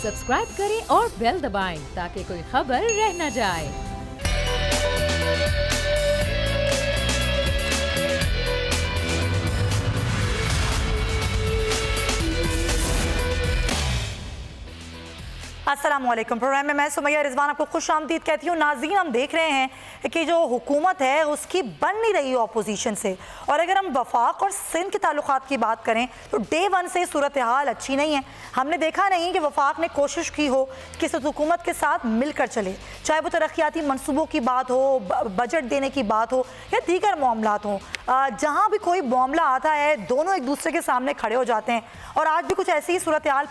Subscribe करें और bell दबाएं ताकि कोई खबर रह न जाए। अस्सलामुअलैकुम। प्रोग्राम में मैं सुमैया रिजवान आपको खुश आमदीद कहती हूँ। नाज़रीन, हम देख रहे हैं कि जो हुकूमत है उसकी बन नहीं रही है अपोजिशन से, और अगर हम वफाक और सिंध के ताल्लुकात की बात करें तो डे वन से सूरत हाल अच्छी नहीं है। हमने देखा नहीं कि वफाक ने कोशिश की हो कि इस हुकूमत के साथ मिलकर चले, चाहे वो तरक्याती मनसूबों की बात हो, बजट देने की बात हो या दीगर मामलात हों। जहाँ भी कोई मामला आता है दोनों एक दूसरे के सामने खड़े हो जाते हैं, और आज भी कुछ ऐसी ही सूरत हाल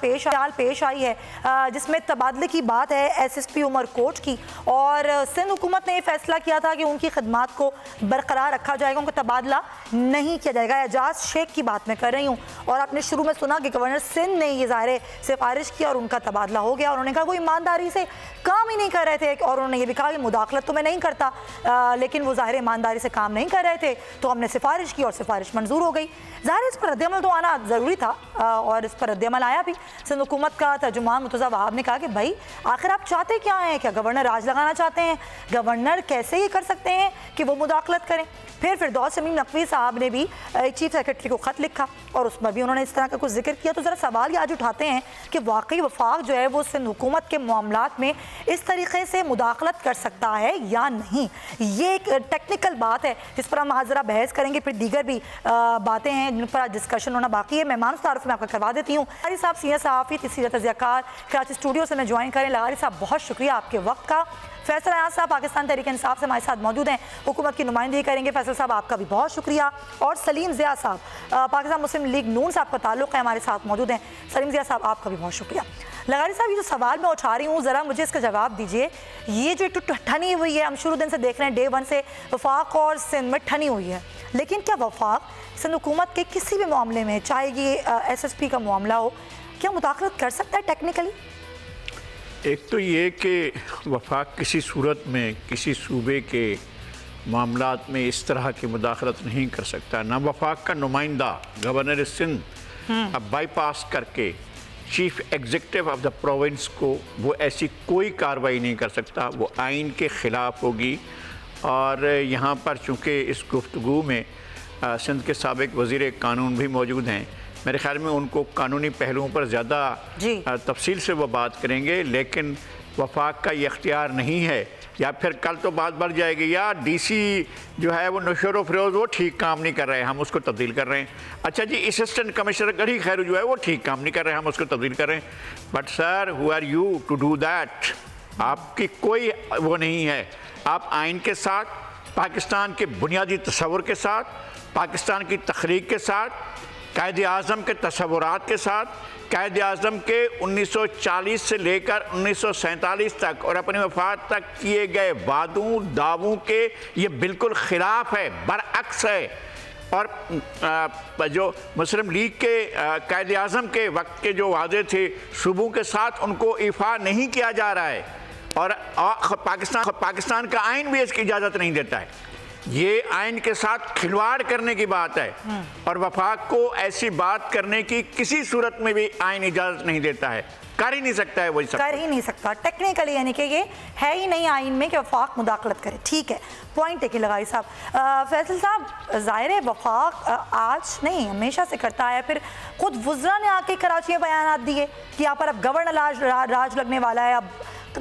पेश आई है जिसमें तबादले की बात है SSP उमर कोट की, और सिंध हुकूमत ने ये फैसला किया था कि उनकी खिदमात को बरकरार रखा जाएगा, उनका तबादला नहीं किया जाएगा। एजाज शेख की बात मैं कर रही हूँ, और आपने शुरू में सुना कि गवर्नर सिंध ने ये ज़ाहिर सिफारिश की और उनका तबादला हो गया। और उन्होंने कहा वो ईमानदारी से काम ही नहीं कर रहे थे, और उन्होंने ये भी कहा कि मुदाखलत तो मैं नहीं करता, लेकिन वो ज़ाहिर ईमानदारी से काम नहीं कर रहे थे, तो हमने सिफारिश की और सिफारिश मंजूर हो गई। ज़ाहिर इस पर रद्दअमल तो आना ज़रूरी था, और इस पर रद्दअमल आया भी। सिंध हुकूमत का तर्जुमान मुर्तज़ा वहाब ने कहा कि भाई आखिर आप चाहते क्या हैं? क्या गवर्नर राज लगाना चाहते हैं? गवर्नर कैसे ये कर सकते हैं कि वो मुदाखलत करें? फिर फिरदौस शमीम नकवी साहब ने भी चीफ सेक्रेटरी को ख़त लिखा और उसमें भी उन्होंने इस तरह का कुछ जिक्र किया। तो ज़रा सवाल ये आज उठाते हैं कि वाकई वफाक जो है वो सिंध हुकूमत के मामलात में इस तरीके से मुदाखलत कर सकता है या नहीं? ये एक टेक्निकल बात है जिस पर हम आज ज़रा बहस करेंगे। फिर दीगर भी बातें हैं जिन पर आज डिस्कशन होना बाकी है। मेहमान तारुफ में आपका करवा देती हूँ। लगारी साहब सीनियर सहाफ़ी तीसरी तज़ियाकार कराची स्टूडियो से मैं ज्वाइन करें। लगारी साहब बहुत शुक्रिया आपके वक्त का। फैसल अयाज साहब पाकिस्तान तहरीक इंसाफ से हमारे साथ मौजूद हैं, हुकूमत की नुमाइंदगी करेंगे। फैसल साहब आपका भी बहुत शुक्रिया। और सलीम ज़िया साहब पाकिस्तान मुस्लिम लीग नून साहब का ताल्लुक़ है, हमारे साथ मौजूद हैं। सलीम ज़िया साहब आपका भी बहुत शुक्रिया। लगारी साहब, ये जो सवाल मैं उठा रही हूँ ज़रा मुझे इसका जवाब दीजिए। ये जो ठनी हुई है, हम शुरू दिन से देख रहे हैं, डे वन से वफाक और सिंध में ठनी हुई है, लेकिन क्या वफाक सिंध हुकूमत के किसी भी मामले में, चाहे ये SSP का मामला हो, क्या मुदाखलत कर सकता है टेक्निकली? एक तो ये कि वफाक किसी सूरत में किसी सूबे के मामलात में इस तरह की मुदाखलत नहीं कर सकता। ना वफाक का नुमाइंदा गवर्नर सिंध अब बाईपास करके chief executive of the province को वो ऐसी कोई कार्रवाई नहीं कर सकता, वो आइन के ख़िलाफ़ होगी। और यहाँ पर चूँकि इस गुफ्तगू में सिंध के साबिक़ वज़ीर कानून भी मौजूद हैं, मेरे ख्याल में उनको कानूनी पहलुओं पर ज़्यादा तफसील से वो बात करेंगे, लेकिन वफाक का ये इख्तियार नहीं है। या फिर कल तो बात बढ़ जाएगी या DC जो है वो नशर व फ़रोज़ वो ठीक काम नहीं कर रहे हैं, हम उसको तब्दील कर रहे हैं। अच्छा जी, असिस्टेंट कमिश्नर गढ़ी खैर जो है वो ठीक काम नहीं कर रहे हैं, हम उसको तब्दील कर रहे हैं। But sir, who are you to do that? आपकी कोई वो नहीं है। आप आइन के साथ, पाकिस्तान के बुनियादी तसव्वुर के साथ, पाकिस्तान की तखरीक के साथ, कायद-ए-आज़म के तसव्वुरात के साथ, कायद-ए-आज़म के 1940 से लेकर 1947 तक और अपनी वफ़ात तक किए गए वादों दावों के ये बिल्कुल ख़िलाफ़ है, बरअक्स है। और जो मुस्लिम लीग के कायद-ए-आज़म के वक्त के जो वादे थे सूबों के साथ, उनको इफ़ा नहीं किया जा रहा है, और पाकिस्तान का आइन भी इसकी इजाज़त नहीं देता है। ये आइन के साथ खिलवाड़ करने की बात है, और वफाक को ऐसी बात करने की किसी सूरत में भी आइन इजाज़त नहीं देता है, कर ही नहीं सकता है, वही कर ही नहीं सकता टेक्निकली, यानी कि ये है ही नहीं आइन में कि वफाक मुदाखलत करे। ठीक है, पॉइंट है कि लगाई साहब। फैसल साहब, ज़ाहिर है वफाक आज नहीं हमेशा से करता है, फिर खुद वज़रा ने आके कराची में बयान दिए कि यहाँ पर अब गवर्नर राज लगने वाला है, अब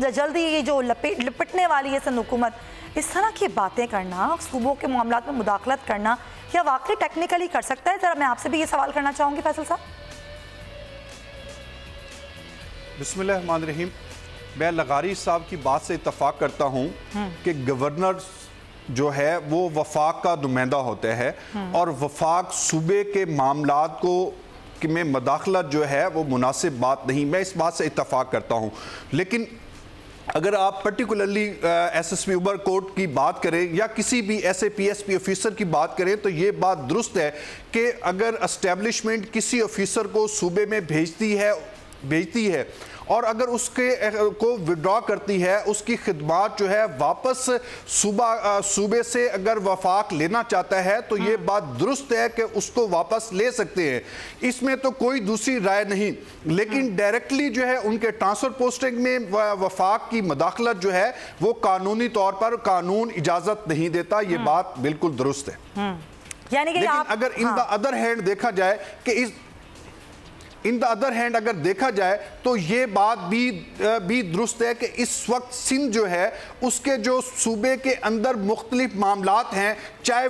जल्दी ये जो लिपटने वाली है सिंध हुकूमत। इस तरह की बातें करना, सूबों के मामलात में मुदाखलत करना, क्या वाकई टेक्निकली कर सकता है? ज़रा मैं आपसे भी ये सवाल करना चाहूँगी फैसल साहब। बिस्मिल्लाहिर्रहमानिर्रहीम। मैं लगारी साहब की बात से इत्तफाक करता हूँ कि गवर्नर जो है वो वफाक का नुमाइंदा होते हैं, और वफाक सूबे के मामलात को में मुदाखलत जो है वो मुनासिब बात नहीं। मैं इस बात से इत्तफाक करता हूँ, लेकिन अगर आप पर्टिकुलरली SSP उमर कोट की बात करें या किसी भी SAP SP ऑफिसर की बात करें, तो ये बात दुरुस्त है कि अगर एस्टेब्लिशमेंट किसी ऑफिसर को सूबे में भेजती है भेजती है और अगर उसके को विड्रॉ करती है, उसकी खिदमात जो है वापस सूबे से अगर वफाक लेना चाहता है तो ये बात दुरुस्त है कि उसको वापस ले सकते हैं, इसमें तो कोई दूसरी राय नहीं। लेकिन डायरेक्टली जो है उनके ट्रांसफर पोस्टिंग में वफाक की मदाखलत जो है वो कानूनी तौर पर कानून इजाज़त नहीं देता, ये बात बिल्कुल दुरुस्त है। यानी कि लेकिन अगर इन द अदर हैंड देखा जाए कि अगर देखा जाए तो ये बात भी दुरुस्त है कि इस वक्त सिंध जो है उसके जो सूबे के अंदर मुख्तलिफ मामलात हैं, चाहे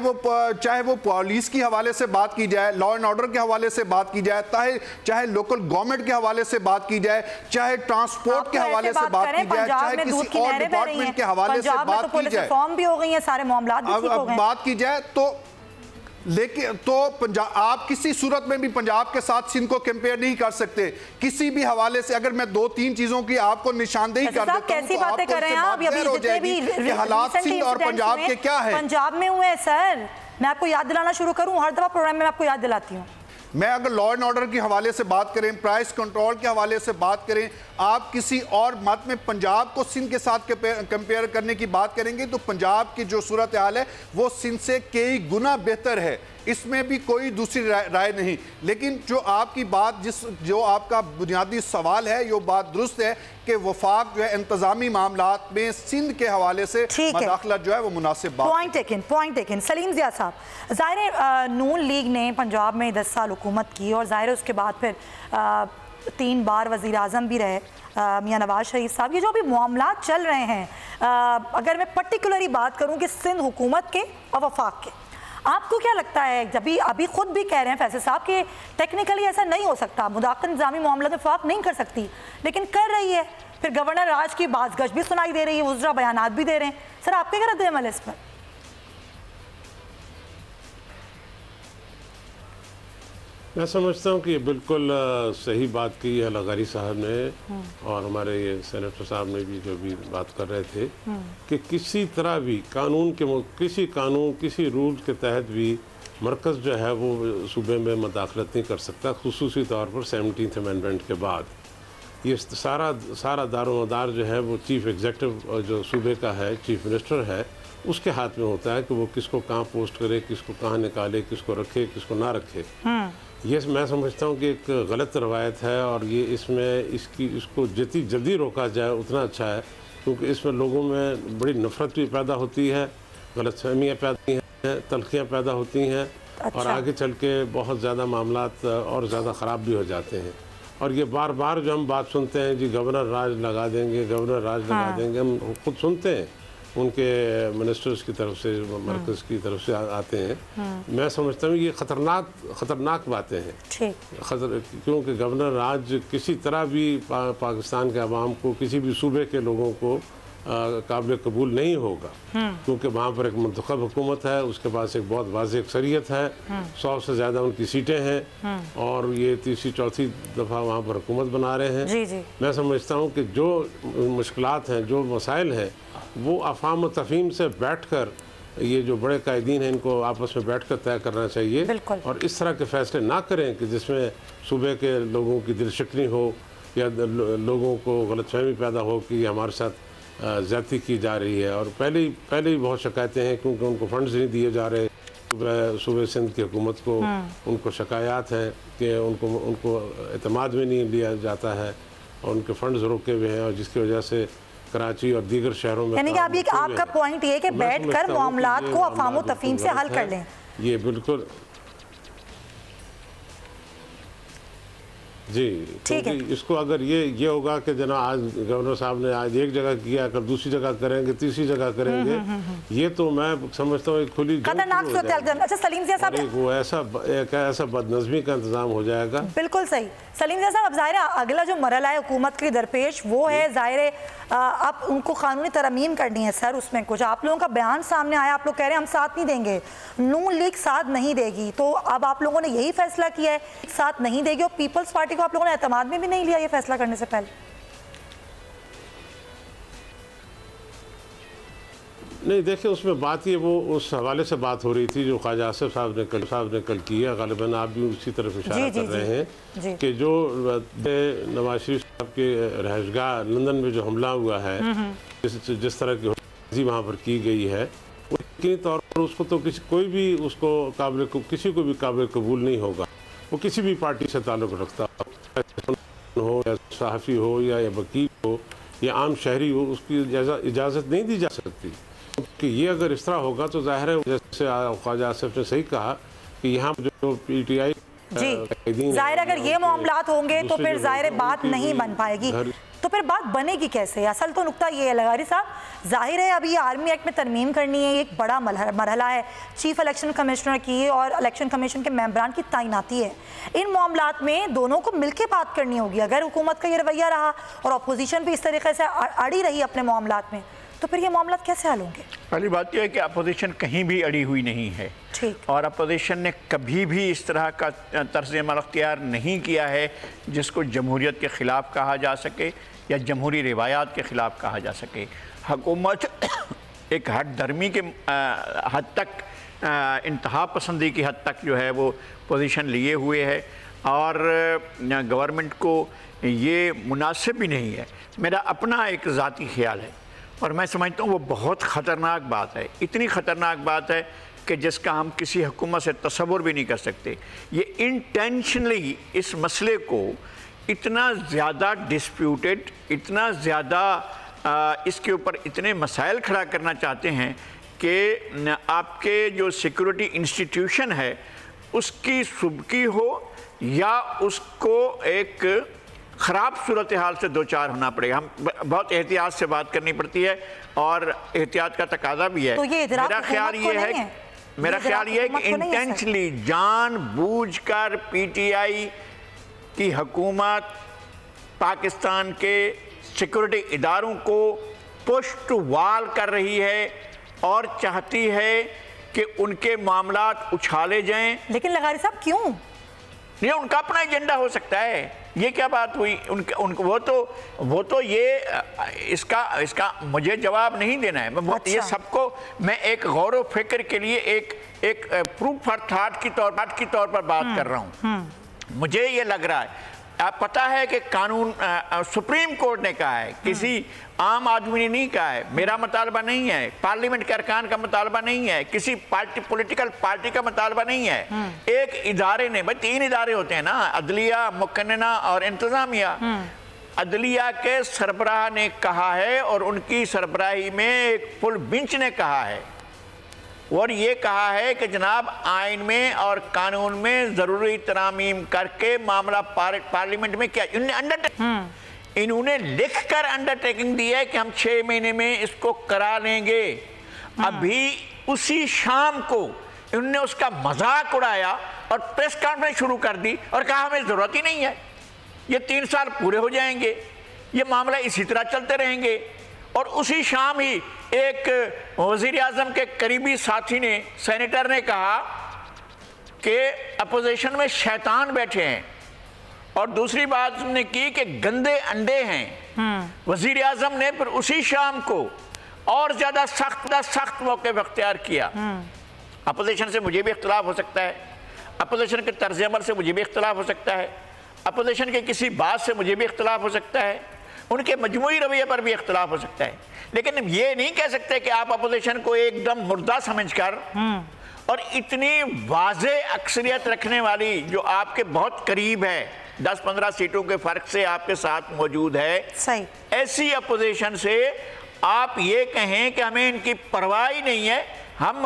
वो पुलिस के हवाले से बात की जाए, लॉ एंड ऑर्डर के हवाले से बात की जाए, चाहे लोकल गवर्नमेंट के हवाले से बात की जाए, चाहे ट्रांसपोर्ट के हवाले से बात की जाए, चाहे किसी और डिपार्टमेंट के हवाले से बात की जाए, फॉर्म भी हो गई है, सारे मामलात भी ठीक हो गए, बात की जाए तो लेकिन तो पंजाब, आप किसी सूरत में भी पंजाब के साथ सिंध को कंपेयर नहीं कर सकते किसी भी हवाले से। अगर मैं 2-3 चीजों की आपको निशानदेही कर देता हूं कैसी बातें कर रहे हैं आप? अभी जितने भी हालात सिंध और पंजाब के क्या है, पंजाब में हुए हैं सर, मैं आपको याद दिलाना शुरू करूं, हर दफा प्रोग्राम में आपको याद दिलाती हूँ। मैं अगर लॉ एंड ऑर्डर के हवाले से बात करें, प्राइस कंट्रोल के हवाले से बात करें, आप किसी और मत में पंजाब को सिंध के साथ कंपेयर करने की बात करेंगे तो पंजाब की जो सूरत हाल है वो सिंध से कई गुना बेहतर है, इसमें भी कोई दूसरी राय नहीं। लेकिन जो आपकी बात जो आपका बुनियादी सवाल है, ये बात दुरुस्त है कि वफाक जो है इंतजामी मामलात में सिंध के हवाले से मदाखलत जो है वो मुनासिब बात। Point taken. सलीम ज़िया साहब, ज़ाहिर है नून लीग ने पंजाब में 10 साल हुकूमत की और ज़ाहिर है उसके बाद फिर 3 बार वज़ीर आज़म भी रहे मियां नवाज शरीफ साहब। ये जो अभी मामलात चल रहे हैं, अगर मैं पर्टिकुलरली बात करूं कि सिंध हुकूमत के और वफाक के, आपको क्या लगता है, जब अभी खुद भी कह रहे हैं फैसल साहब कि टेक्निकली ऐसा नहीं हो सकता, मुदाखलत इंतजामी मामला में वफाक नहीं कर सकती, लेकिन कर रही है, फिर गवर्नर राज की बाज़गश भी सुनाई दे रही है, वज़रा बयानात भी दे रहे हैं, सर आपके क्या रद्द अमल इस पर? मैं समझता हूँ कि ये बिल्कुल सही बात की है लगारी साहब ने और हमारे ये सेनेटर साहब ने भी जो भी बात कर रहे थे कि किसी तरह भी किसी रूल के तहत भी मरकज़ जो है वो सूबे में मदाखलत नहीं कर सकता, खुसूसी तौर पर 17th अमेंडमेंट के बाद। ये सारा दारोमदार जो है वो चीफ़ एग्जीक्यूटिव जो सूबे का है, चीफ मिनिस्टर है, उसके हाथ में होता है कि वो किसको कहाँ पोस्ट करे, किसको कहाँ निकाले, किसको रखे, किसको ना रखे। ये मैं समझता हूँ कि एक गलत रवायत है और ये इसको जितनी जल्दी रोका जाए उतना अच्छा है, क्योंकि इसमें लोगों में बड़ी नफ़रत भी पैदा होती है, गलतफहमियाँ पैदा होती हैं, तलखियाँ पैदा होती हैं और आगे चल के बहुत ज़्यादा मामलात और ज़्यादा ख़राब भी हो जाते हैं। और ये बार बार जो हम बात सुनते हैं जी गवर्नर राज लगा देंगे, गवर्नर राज लगा देंगे, हम खुद सुनते हैं उनके मिनिस्टर्स की तरफ से, मरकज़ की तरफ से आते हैं। मैं समझता हूँ ये ख़तरनाक बातें हैं, क्योंकि गवर्नर राज किसी तरह भी पाकिस्तान के अवाम को, किसी भी सूबे के लोगों को काबिल कबूल नहीं होगा, क्योंकि वहाँ पर एक मुंतखब हुकूमत है, उसके पास एक बहुत वाज़ेह अक्सरियत है, 100 से ज़्यादा उनकी सीटें हैं और ये 3री-4थी दफ़ा वहाँ पर हुकूमत बना रहे हैं। जी जी। मैं समझता हूँ कि जो मुश्किलात हैं, जो मसाइल हैं, वो अफ़ाम तफ़हीम से बैठ कर, ये जो बड़े कायदीन हैं इनको आपस में बैठ कर तय करना चाहिए और इस तरह के फ़ैसले ना करें कि जिसमें सूबे के लोगों की दिलशकनी हो या लोगों को गलतफहमी पैदा हो कि हमारे साथ ज़्यादती की जा रही है। और पहले ही बहुत शिकायतें हैं क्योंकि उनको फंड्स नहीं दिए जा रहे, सूबे सिंध की हुकूमत को उनको शिकायत हैं कि उनको एतमाद में नहीं लिया जाता है और उनके फंड्स रोके हुए हैं, और जिसकी वजह से कराची और दीगर शहरों में, यानी कि आपका पॉइंट ये कि बैठकर मामलात को अफ़ाम तफ़हीम से हल कर लें। ये बिल्कुल जी ठीक है। इसको अगर ये होगा कि जना आज गवर्नर साहब ने आज एक जगह किया, कल दूसरी जगह करेंगे, तीसरी जगह करेंगे, ये तो मैं समझता हूँ खुली खतरनाक सूरत। अच्छा सलीम ज़िया साहब, वो ऐसा बदनज़मी का इंतजाम हो जाएगा। बिल्कुल सही सलीम ज़िया साहब। अब ज़ाहिर है अगला जो मरहला है हुकूमत के दरपेश वो है, ज़ाहिर है अब उनको कानूनी तरमीम करनी है सर। उसमें कुछ आप लोगों का बयान सामने आया, आप लोग कह रहे हैं हम साथ नहीं देंगे, नून लीग साथ नहीं देगी, तो अब आप लोगों ने यही फैसला किया है साथ नहीं देगी और पीपल्स पार्टी को आप लोगों ने एतमाद में भी नहीं लिया ये फैसला करने से पहले? نہیں دیکھیں اس میں بات یہ وہ اس حوالے سے بات ہو رہی تھی جو خواجہ آصف صاحب نے کل کی ہے، غالباً آپ بھی اسی طرف اشارہ کر رہے ہیں کہ جو نواز شریف صاحب کے رہائشگاہ لندن میں جو حملہ ہوا ہے، جس طرح کی وہاں پر کی گئی ہے، وہ یقینی طور پر اس کو تو کوئی بھی اس کو کسی کو بھی قابل قبول نہیں ہوگا، وہ کسی بھی پارٹی سے تعلق رکھتا ہو یا صحافی ہو یا وکیل ہو یا عام شہری ہو، اس کی اجازت نہیں دی جا سکتی، کہ یہ اگر اس طرح ہوگا تو ظاہر ہے جیسے خواجہ آصف نے صحیح کہا کہ یہاں جو پی ٹی آئی ظاہر اگر یہ معاملات ہوں گے تو پھر ظاہر بات نہیں بن پائے گی، تو پھر بات بنے گی کیسے؟ اصل تو نقطہ یہ ہے لغاری صاحب، ظاہر ہے ابھی آرمی ایکٹ میں ترمیم کرنی ہے، ایک بڑا مرحلہ ہے، چیف الیکشن کمشنر کی اور الیکشن کمیشن کے ممبران کی تعیناتی ہے، ان معاملات میں دونوں کو مل کے بات کرنی ہوگی۔ اگر حکومت کا یہ رویہ رہا اور اپوزیشن بھی اس طریقے سے اڑی رہی اپنے معاملات میں، تو پھر یہ معاملات کیسے حل ہوں گے؟ پہلی بات یہ ہے کہ اپوزیشن کہیں بھی اڑی ہوئی نہیں ہے، اور اپوزیشن نے کبھی بھی اس طرح کا طرز عمل اختیار نہیں کیا ہے جس کو جمہوریت کے خلاف کہا جا سکے یا جمہوری روایات کے خلاف کہا جا سکے۔ حکومت ایک ہٹ درمی کے حد تک، انتہا پسندی کی حد تک جو ہے وہ پوزیشن لیے ہوئے ہے، اور گورنمنٹ کو یہ مناسب بھی نہیں ہے۔ میرا اپنا ایک ذاتی خیال ہے اور میں سمجھتا ہوں وہ بہت خطرناک بات ہے، اتنی خطرناک بات ہے کہ جس کا ہم کسی حکومت سے تصور بھی نہیں کر سکتے۔ یہ انٹینشنلی اس مسئلے کو اتنا زیادہ ڈسپیوٹڈ، اتنا زیادہ اس کے اوپر اتنے مسائل کھڑا کرنا چاہتے ہیں کہ آپ کے جو سیکورٹی انسٹیٹیوشن ہے اس کی سبکی ہو یا اس کو ایک خراب صورتحال سے دوچار ہونا پڑے گا۔ ہم بہت احتیاط سے بات کرنی پڑتی ہے اور احتیاط کا تقاضا بھی ہے۔ میرا خیال یہ ہے کہ انٹینشنلی جان بوجھ کر پی ٹی آئی کی حکومت پاکستان کے سیکورٹی اداروں کو پشت وال کر رہی ہے اور چاہتی ہے کہ ان کے معاملات اچھالے جائیں۔ لیکن لغاری صاحب کیوں؟ نہیں، ان کا اپنا ایجنڈا ہو سکتا ہے، یہ کیا بات ہوئی؟ وہ تو یہ اس کا مجھے جواب نہیں دینا ہے۔ یہ سب کو میں ایک غور و فکر کے لیے ایک پروف فار تھاٹ کی طور پر بات کر رہا ہوں۔ مجھے یہ لگ رہا ہے، آپ پتہ ہے کہ قانون سپریم کورٹ نے کہا ہے، کسی عام آدمی نے نہیں کہا ہے، میرا مطالبہ نہیں ہے، پارلیمنٹ کے ارکان کا مطالبہ نہیں ہے، کسی پولیٹیکل پارٹی کا مطالبہ نہیں ہے، ایک ادارے نے، بھائی 3 ادارے ہوتے ہیں نا، عدلیہ، مقننہ اور انتظامیہ۔ عدلیہ کے سربراہ نے کہا ہے اور ان کی سربراہی میں ایک فل بینچ نے کہا ہے، اور یہ کہا ہے کہ جناب آئین میں اور قانون میں ضروری ترامیم کر کے معاملہ پارلیمنٹ میں کیا انہوں نے لکھ کر انڈر ٹیکنگ دی ہے کہ ہم 6 مہینے میں اس کو کرا لیں گے۔ ابھی اسی شام کو انہوں نے اس کا مذاق اڑایا اور پریس کانفرنس شروع کر دی اور کہا ہمیں ضرورت ہی نہیں ہے، یہ 3 سال پورے ہو جائیں گے، یہ معاملہ اسی طرح چلتے رہیں گے۔ اور اسی شام ہی ایک وزیر اعظم کے قریبی ساتھی نے، سینیٹر نے کہا کہ اپوزیشن میں شیطان بیٹھے ہیں، اور دوسری بات انہوں نے کی کہ گندے انڈے ہیں۔ وزیر اعظم نے پھر اسی شام کو اور زیادہ سخت موقف اختیار کیا۔ اپوزیشن سے مجھے بھی اختلاف ہو سکتا ہے، اپوزیشن کے طرز عمل سے مجھے بھی اختلاف ہو سکتا ہے، اپوزیشن کے کسی بات سے مجھے بھی اختلاف ہو سکتا ہے، ان کے مجموعی رویے پر بھی اختلاف ہو سکتا ہے، لیکن یہ نہیں کہہ سکتے کہ آپ اپوزیشن کو ایک دم مردہ سمجھ کر اور اتنی واضح اکثریت رکھنے والی جو آپ کے بہت قریب ہے، 10-15 سیٹوں کے فرق سے آپ کے ساتھ موجود ہے، ایسی اپوزیشن سے آپ یہ کہیں کہ ہمیں ان کی پرواہ نہیں ہے، ہم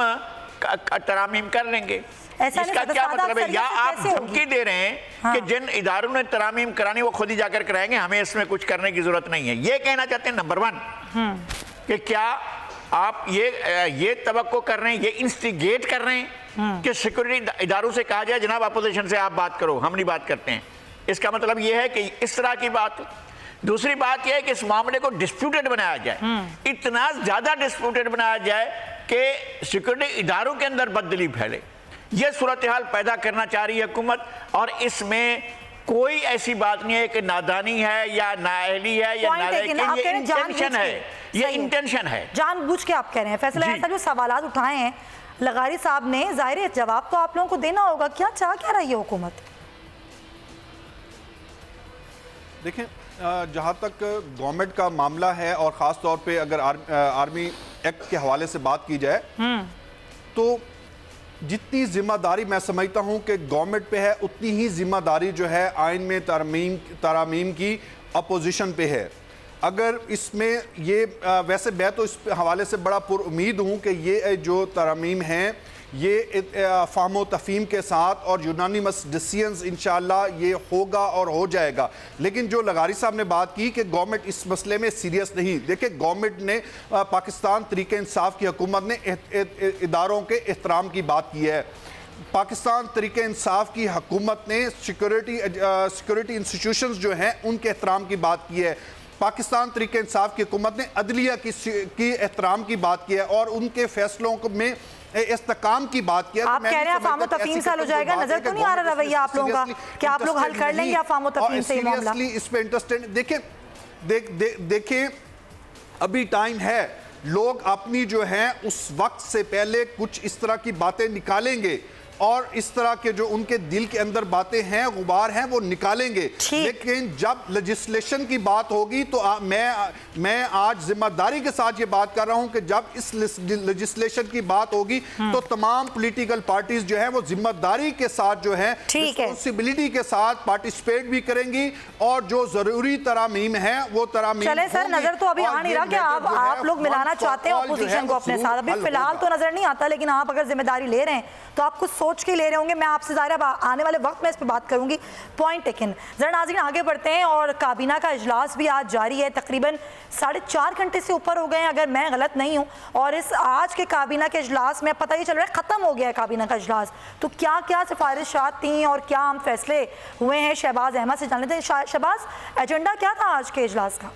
ترامیم کر لیں گے۔ اس کا کیا مطلب ہے؟ یا آپ دھمکی دے رہے ہیں کہ جن اداروں نے ترامیم کرانی وہ خود ہی جا کر کرائیں گے، ہمیں اس میں کچھ کرنے کی ضرورت نہیں ہے، یہ کہنا چاہتے ہیں نمبر 1 کہ کیا آپ یہ توقع کر رہے ہیں، یہ انسٹیگیٹ کر رہے ہیں کہ سیکورٹی اداروں سے کہا جائے جناب اپوزیشن سے آپ بات کرو، ہم نہیں بات کرتے ہیں؟ اس کا مطلب یہ ہے کہ اس طرح کی بات۔ دوسری بات یہ ہے کہ اس معاملے کو ڈسپیوٹڈ بنایا جائے، اتنا زیادہ ڈسپیوٹڈ بنایا جائے کہ سیکورٹی اداروں کے اندر بددلی پھیلے۔ یہ صورتحال پیدا کرنا چاہ رہی ہے حکومت، اور اس میں کوئی ایسی بات نہیں ہے کہ نادانی ہے یا نااہلی ہے یا نالائقی ہے، یہ انٹینشن ہے ये इंटेंशन है, जानबूझ के आप कह रहे हैं। फैसला ऐसा जो सवालात उठाए हैं लगारी साहब ने, जाहिर है जवाब तो आप लोगों को देना होगा, क्या चाह क्या रही है हुकूमत? देखें, जहाँ तक गवर्नमेंट का मामला है और ख़ास तौर पे अगर आर्मी एक्ट के हवाले से बात की जाए तो जितनी जिम्मेदारी मैं समझता हूँ कि गवर्नमेंट पे है, उतनी ही जिम्मेदारी जो है आइन में तरामीम की अपोजिशन पे है। अगर इसमें ये वैसे मैं तो इस हवाले से बड़ा पुरुमीद हूँ कि ये जो तरामीम हैं ये फ़ाहम तफ़हीम के साथ और यूनानिमस डिसीजंस इंशाअल्लाह ये होगा और हो जाएगा। लेकिन जो लगारी साहब ने बात की कि गवर्नमेंट इस मसले में सीरियस नहीं, देखिए गवर्नमेंट ने पाकिस्तान तरीके इंसाफ की हुकूमत ने इदारों के एहतराम की बात की है। पाकिस्तान तरीके इंसाफ की हुकूमत ने सिक्योरिटी इंस्टीट्यूशंस जो हैं उनके एहतराम की बात की है। पाकिस्तान तरीके इंसाफ की हुकूमत ने अदलिया की एहतराम की बात की है और उनके फैसलों में इस्तेकाम की बात की है। आप कह रहे हैं फामो तफहीम से हल हो जाएगा, नजर तो नहीं आ रहा रवैया आप लोगों का कि आप लोग हल कर लेंगे या फामो तफहीम से मामला? इस पे इंटरेस्टेड देखिए अभी टाइम है, लोग अपनी जो है उस वक्त से पहले कुछ इस तरह की बातें निकालेंगे और इस तरह के जो उनके दिल के अंदर बातें हैं, गुबार हैं, वो निकालेंगे। लेकिन जब लेजिस्लेशन की बात होगी तो मैं आज जिम्मेदारी के साथ ये बात कर रहा हूं कि जब इस लेजिस्लेशन की बात होगी तो तमाम पॉलिटिकल पार्टीज जो है वो जिम्मेदारी के साथ जो है रिस्पांसिबिलिटी के साथ पार्टिसिपेट भी करेंगी और जो जरूरी तरामीम है वो तरामीम। चले सर, नजर तो अभी आ नहीं रहा कि आप लोग मिलाना चाहते हैं अपोजिशन को अपने साथ, अभी फिलहाल तो नजर नहीं आता, लेकिन आप अगर जिम्मेदारी ले रहे हैं तो आप कुछ सोच के ले रहे होंगे। मैं आपसे ज़ाहिर आने वाले वक्त में इस पर बात करूंगी। Point taken. जरा नाज़रीन आगे बढ़ते हैं और काबीना का इजलास भी आज जारी है, तकरीबन 4.5 घंटे से ऊपर हो गए हैं अगर मैं गलत नहीं हूं। और इस आज के काबीना के इजलास में पता ही चल रहा है ख़त्म हो गया है काबीना का इजलास। तो क्या क्या सिफारिशात थी और क्या हम फैसले हुए हैं, शहबाज अहमद से जान लेते हैं। शहबाज, एजेंडा क्या था आज के इजलास का?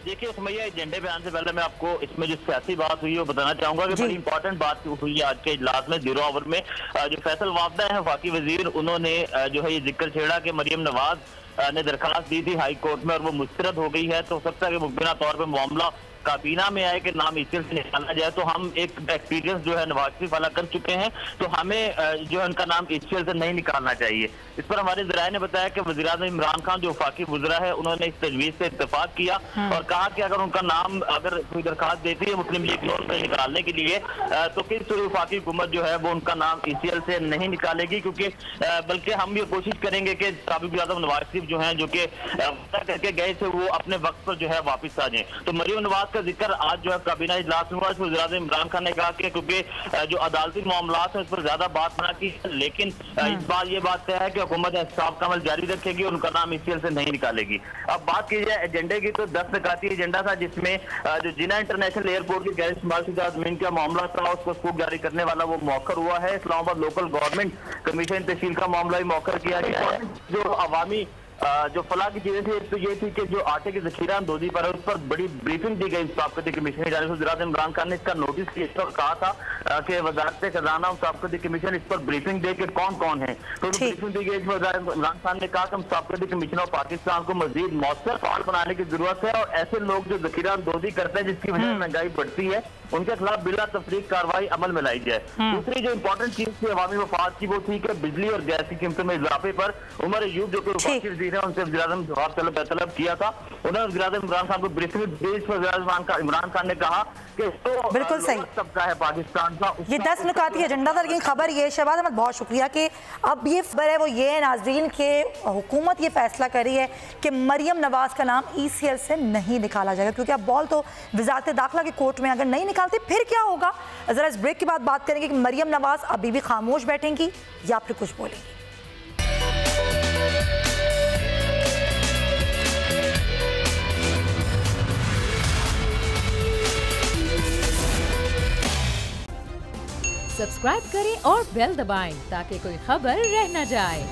देखिए सुमैया, एजेंडे पे आने से पहले मैं आपको इसमें जो सियासी बात हुई है वो बताना चाहूंगा कि बड़ी इंपॉर्टेंट बात हुई है आज के इजलास में। 0 ओवर में जो फैसल वाफदा है वफाकी वजीर, उन्होंने जो है ये जिक्र छेड़ा कि मरियम नवाज ने दरखास्त दी थी हाई कोर्ट में और वो मुस्तरद हो गई है। तो हो सकता है कि मुमकिन तौर पर मामला काबीना में आए कि नाम ईसीएल से निकाला जाए। तो हम एक एक्सपीरियंस जो है नवाज शरीफ वाला कर चुके हैं, तो हमें जो है उनका नाम ईसीएल से नहीं निकालना चाहिए। इस पर हमारे ज़राए ने बताया कि वज़ीर-ए-आज़म इमरान खान जो वफाकी वज़रा है उन्होंने इस तजवीज़ से इत्तेफाक किया और कहा कि अगर उनका नाम अगर कोई दरखास्त देती है मुस्लिम लीग नून से निकालने के लिए तो किस वफाकी हुकूमत जो है वो उनका नाम ईसीएल से नहीं निकालेगी, क्योंकि बल्कि हम ये कोशिश करेंगे कि साबिक़ वज़ीर-ए-आज़म नवाज शरीफ जो है जो कि करके गए थे वो अपने वक्त पर जो है वापस आ जाए। तो मरियम नवाज का जिक्र आज जो है काबीना इजलास में हुआ। वज़ीर-ए-आज़म इमरान खान ने कहा कि क्योंकि जो अदालती मामलात हैं उस पर ज्यादा बात ना की, लेकिन इस बार ये बात तय है कि हुकूमत इंसाफ का अमल जारी रखेगी और उनका नाम ईसीएल से नहीं निकालेगी। अब बात की जाए एजेंडे की तो 10 निकाती एजेंडा था, जिसमें जो जिना इंटरनेशनल एयरपोर्ट की गैर इस्तेमालशुदा जमीन का मामला था उसको सबूत जारी करने वाला वो मौखर हुआ है। इस्लामाबाद लोकल गवर्नमेंट कमीशन तहसील का मामला भी मौखर किया गया है। जो अवामी जो फलाह की चीजें थी तो ये थी कि जो आटे की जखीरा अंदोजी पर है उस पर बड़ी ब्रीफिंग दी गई साबकती कमीशन की जानिब से। वज़ीर-ए-आज़म इमरान खान ने इसका नोटिस किया और कहा था कि वजारत खजाना और साबकती कमीशन इस पर ब्रीफिंग दे के कौन कौन है। तो ब्रीफिंग दी गई। वज़ीर-ए-आज़म इमरान खान ने कहा कि हम साबकती कमीशन ऑफ पाकिस्तान को मजीद मौसर फाल बनाने की जरूरत है और ऐसे लोग जो जखीरा अंदोजी करते हैं जिसकी वजह से महंगाई बढ़ती है उनके खिलाफ बिला तफरीक कार्रवाई अमल में लाई जाए। दूसरी जो इंपॉर्टेंट चीज थी अवामी मफाद की वो थी कि बिजली और गैस की कीमतों में इजाफे पर उमर अयूब जो कि वफाकी वज़ीर है उनसे वज़ीर-ए-आज़म जवाब तलब किया था। उन्होंने वज़ीर-ए-आज़म इमरान खान को ब्रीफिंग दी। वज़ीर-ए-आज़म इमरान खान ने कहा कि तो बिल्कुल सही तबका है पाकिस्तान का। ये 10 नुकाती एजेंडा था, लेकिन खबर ये शहबाज अहमद बहुत शुक्रिया कि अब ये खबर है वो ये है नाज़रीन के हुकूमत ये फैसला कर रही है कि मरियम नवाज का नाम ईसीएल से नहीं निकाला जाएगा, क्योंकि अब बॉल तो वज़ारत दाखिला के कोर्ट में, अगर नहीं निकालते फिर क्या होगा। जरा इस ब्रेक के बाद बात करेंगे कि मरियम नवाज अभी भी खामोश बैठेंगी या फिर कुछ बोलेंगी। सब्सक्राइब करें और बेल दबाएं ताकि कोई खबर रह न जाए।